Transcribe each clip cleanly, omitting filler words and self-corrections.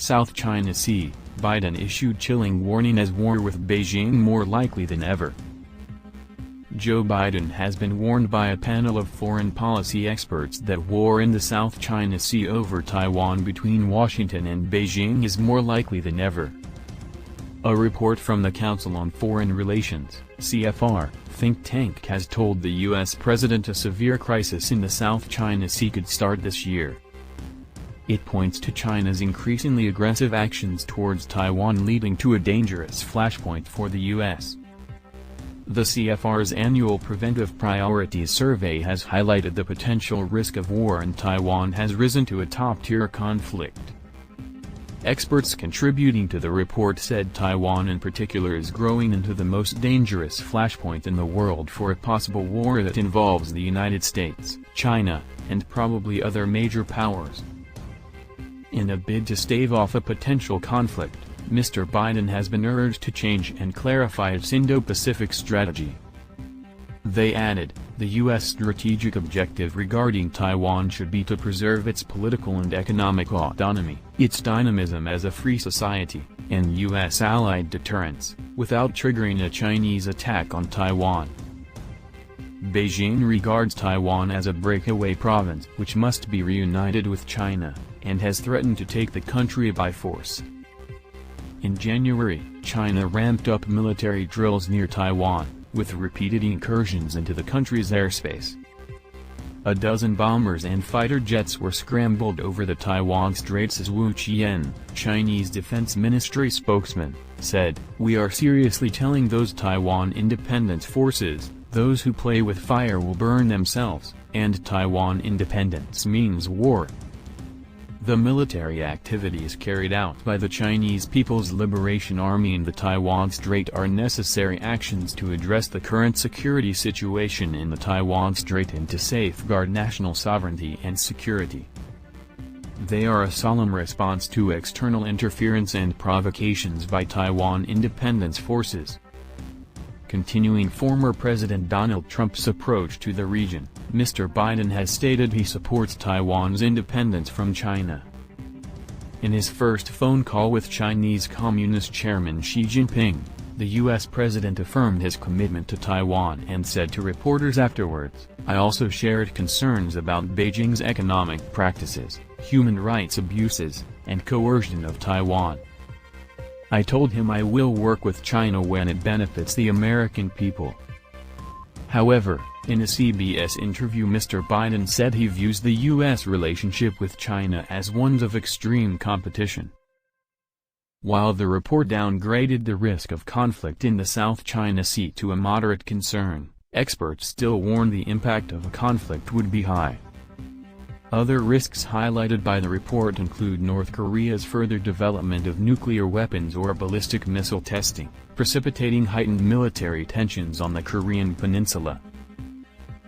South China Sea, Biden issued chilling warning as war with Beijing more likely than ever. Joe Biden has been warned by a panel of foreign policy experts that war in the South China Sea over Taiwan between Washington and Beijing is more likely than ever. A report from the Council on Foreign Relations (CFR) think tank has told the U.S. president a severe crisis in the South China Sea could start this year. It points to China's increasingly aggressive actions towards Taiwan leading to a dangerous flashpoint for the U.S. The CFR's annual Preventive Priorities Survey has highlighted the potential risk of war in Taiwan has risen to a top-tier conflict. Experts contributing to the report said Taiwan in particular is growing into the most dangerous flashpoint in the world for a possible war that involves the United States, China, and probably other major powers. In a bid to stave off a potential conflict, Mr. Biden has been urged to change and clarify its Indo-Pacific strategy. They added, the U.S. strategic objective regarding Taiwan should be to preserve its political and economic autonomy, its dynamism as a free society, and U.S. allied deterrence, without triggering a Chinese attack on Taiwan. Beijing regards Taiwan as a breakaway province which must be reunited with China, and has threatened to take the country by force. In January, China ramped up military drills near Taiwan, with repeated incursions into the country's airspace. A dozen bombers and fighter jets were scrambled over the Taiwan Straits as Wu Qian, Chinese Defense Ministry spokesman, said, "We are seriously telling those Taiwan independence forces, those who play with fire will burn themselves, and Taiwan independence means war." The military activities carried out by the Chinese People's Liberation Army in the Taiwan Strait are necessary actions to address the current security situation in the Taiwan Strait and to safeguard national sovereignty and security. They are a solemn response to external interference and provocations by Taiwan independence forces. Continuing former President Donald Trump's approach to the region, Mr. Biden has stated he supports Taiwan's independence from China. In his first phone call with Chinese Communist Chairman Xi Jinping, the U.S. president affirmed his commitment to Taiwan and said to reporters afterwards, "I also shared concerns about Beijing's economic practices, human rights abuses, and coercion of Taiwan. I told him I will work with China when it benefits the American people." However, in a CBS interview Mr. Biden said he views the U.S. relationship with China as one of extreme competition. While the report downgraded the risk of conflict in the South China Sea to a moderate concern, experts still warn the impact of a conflict would be high. Other risks highlighted by the report include North Korea's further development of nuclear weapons or ballistic missile testing, precipitating heightened military tensions on the Korean peninsula.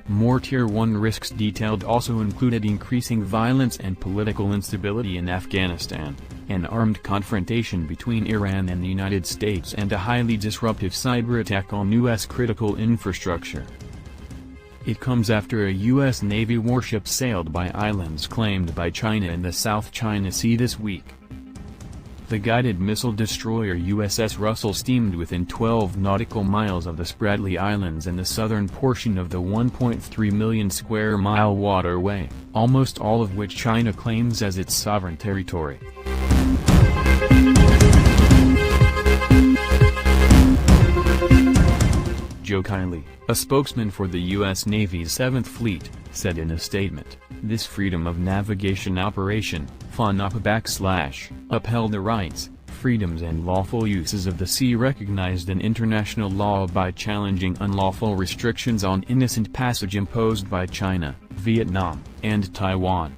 More Tier 1 risks detailed also included increasing violence and political instability in Afghanistan, an armed confrontation between Iran and the United States, and a highly disruptive cyber attack on U.S. critical infrastructure. It comes after a U.S. Navy warship sailed by islands claimed by China in the South China Sea this week. The guided missile destroyer USS Russell steamed within 12 nautical miles of the Spratly Islands in the southern portion of the 1.3 million square mile waterway, almost all of which China claims as its sovereign territory. Joe Kiley, a spokesman for the U.S. Navy's 7th Fleet, said in a statement, "This freedom of navigation operation, FONOP upheld the rights, freedoms and lawful uses of the sea, recognized in international law by challenging unlawful restrictions on innocent passage imposed by China, Vietnam, and Taiwan."